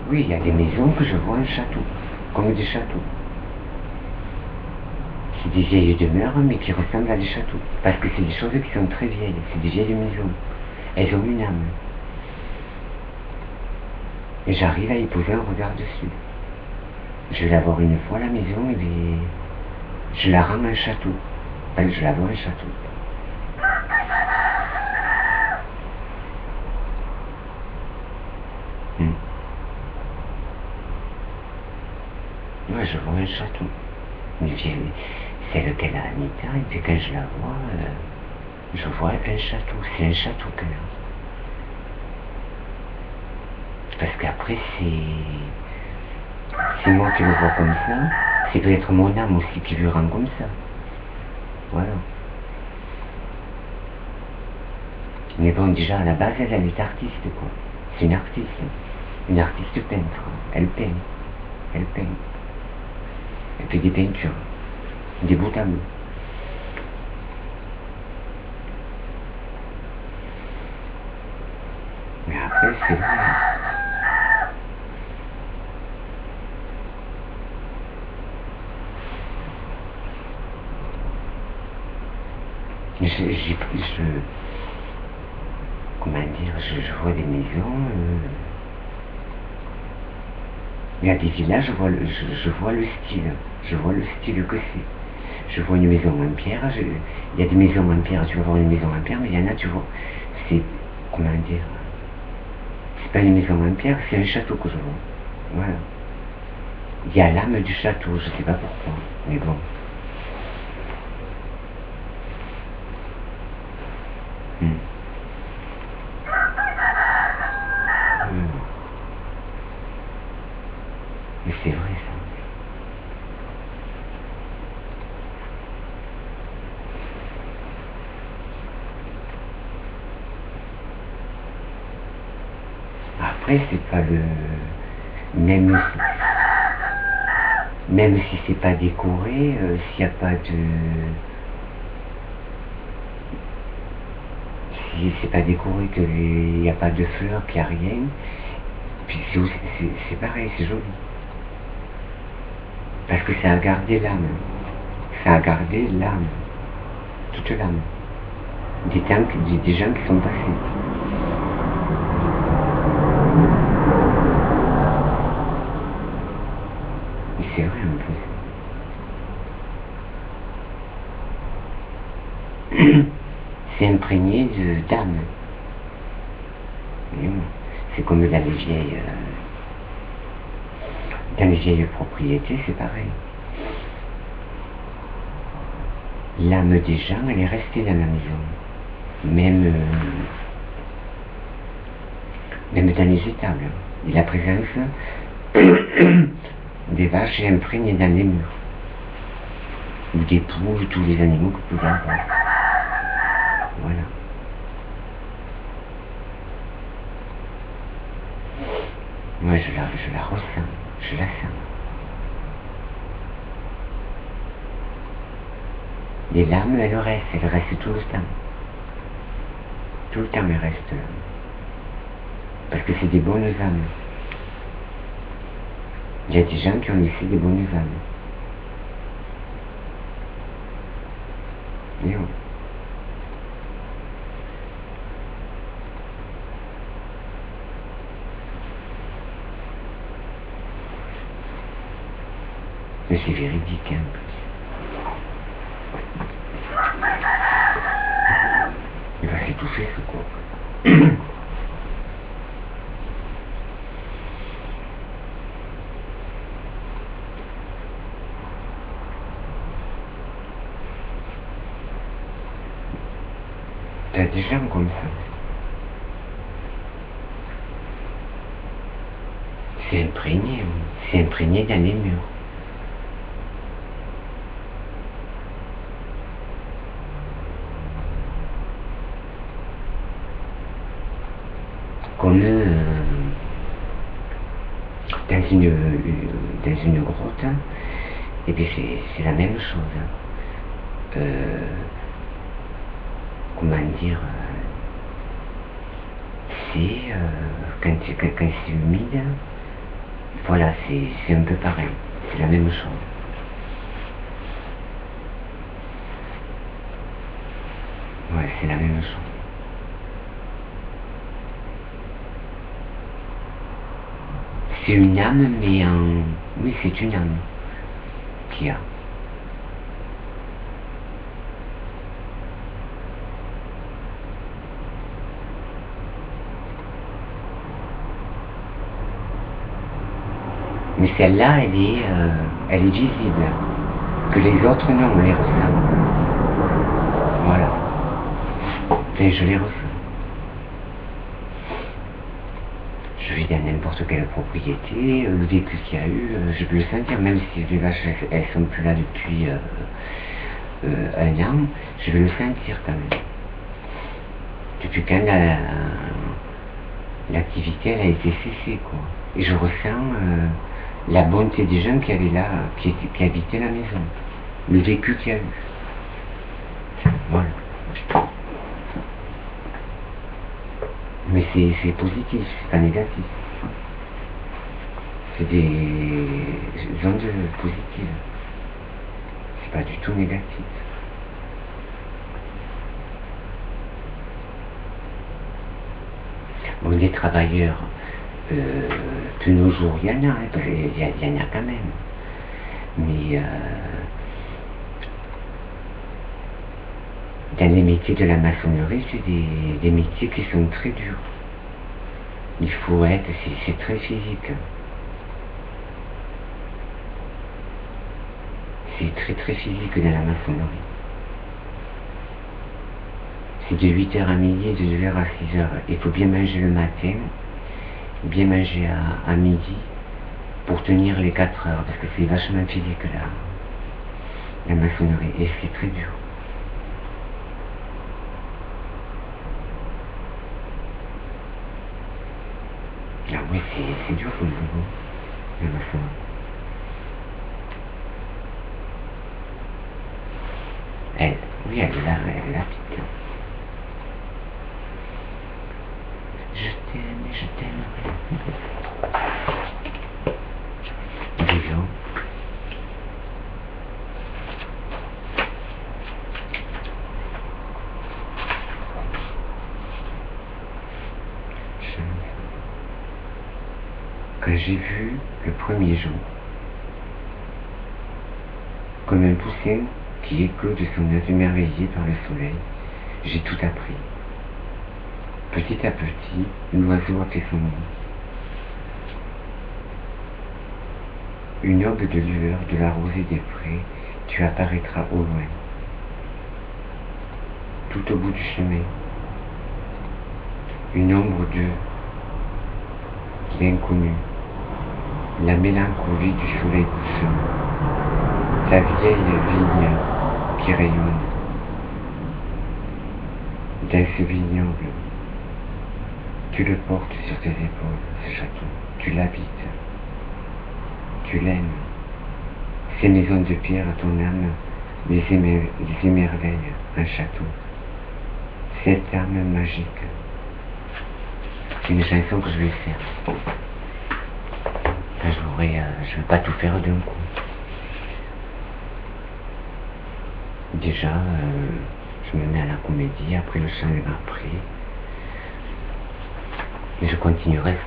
Oui, il y a des maisons que je vois un château, comme des châteaux. C'est des vieilles demeures, mais qui ressemblent à des châteaux. Parce que c'est des choses qui sont très vieilles, c'est des vieilles maisons. Elles ont une âme. Et j'arrive à y poser un regard dessus. Je vais la voir une fois, la maison, et je la rends un château. Enfin, je la vois un château. Moi, je vois un château. Une vieille, celle qu'elle a à Anita, et puis quand je la vois, je vois un château. C'est un château qu'elle a. Parce qu'après, c'est moi qui le vois comme ça. C'est peut-être mon âme aussi qui le rend comme ça. Voilà. Mais bon, déjà, à la base, elle est artiste, quoi. C'est une artiste. Une artiste peintre. Elle peint. Elle peint. Elle fait des peintures. Des beaux tableaux. Mais après, c'est vrai. Comment dire, je vois des maisons. Il y a des villages, je vois le style. Je vois le style que c'est. Je vois une maison en pierre. Il y a des maisons en pierre, tu vas voir une maison en pierre, mais il y en a, tu vois. C'est, comment dire, c'est pas une maison en pierre, c'est un château que je vois. Voilà. Il y a l'âme du château, je sais pas pourquoi, mais bon. Mais c'est vrai ça. Après, c'est pas le... Même si c'est pas décoré, s'il n'y a pas de... Si c'est pas décoré, qu'il n'y a pas de fleurs, qu'il n'y a rien, puis c'est pareil, c'est joli. Parce que ça a gardé l'âme. Ça a gardé l'âme. Toute l'âme. Des gens qui sont passés. Et c'est vrai un peu. C'est imprégné d'âme. C'est comme dans les vieilles propriétés, c'est pareil. L'âme des gens, elle est restée dans la maison. Même dans les étables. Et la présence des vaches est imprégnée dans les murs. Ou des poules, tous les animaux que vous pouvez avoir. Voilà. Moi, je la ressens, je la sens. Et l'âme, elle reste tout le temps. Tout le temps, elle reste là. Parce que c'est des bonnes âmes. Il y a des gens qui ont laissé des bonnes âmes. Et oui. Mais c'est véridique, hein. Il va s'étouffer, ce quoi. T'as des gens comme ça. C'est imprégné, oui. C'est imprégné dans les murs. Comme dans une grotte, et puis c'est la même chose. Comment dire, c'est quand c'est humide, Voilà, c'est un peu pareil, c'est la même chose. Ouais, c'est la même chose. C'est une âme, mais oui, c'est une âme qui a. Mais celle-là, elle est visible. Que les autres, non, on les ressent. Voilà. Et je les ressens. Je vais dans n'importe quelle propriété, le vécu qu'il y a eu, je peux le sentir, même si les vaches, elles sont plus là depuis un an, je vais le sentir quand même. Depuis quand l'activité, elle a été cessée, quoi. Et je ressens la bonté des gens qui avaient là, qui habitaient la maison. Le vécu qu'il y a eu. Voilà. Mais c'est positif, c'est pas négatif. C'est des ondes positives. C'est pas du tout négatif. Bon, des travailleurs, de nos jours, il y en a, il y en a quand même. Mais dans les métiers de la maçonnerie, c'est des métiers qui sont très durs. Il faut être, c'est très physique. C'est très très physique dans la maçonnerie. C'est de 8h à midi, de 2h à 6h. Il faut bien manger le matin, bien manger à midi, pour tenir les 4 heures, parce que c'est vachement physique là, la maçonnerie, et c'est très dur. Ah oui, c'est dur comme boulot, la maçonnerie. Oui, elle est là, petite. Je t'aime et je t'aimerai. Disons. Quand j'ai vu le premier jour, comme un poussin qui éclot de son œuf émerveillé par le soleil, j'ai tout appris. Petit à petit, l'oiseau a fait son nid. Une aube de lueur de la rosée des prés, tu apparaîtras au loin. Tout au bout du chemin, une ombre d'eux, l'inconnu, la mélancolie du soleil couchant, la vieille vigne qui rayonne. Dans ce vignoble, tu le portes sur tes épaules, ce château, tu l'habites, tu l'aimes. Ces maisons de pierre à ton âme les émerveillent, un château. Cette âme magique. C'est une chanson que je vais faire. Je ne vais pas tout faire d'un coup. Déjà, je me mets à la comédie, après le chant est après. Mais je continuerai.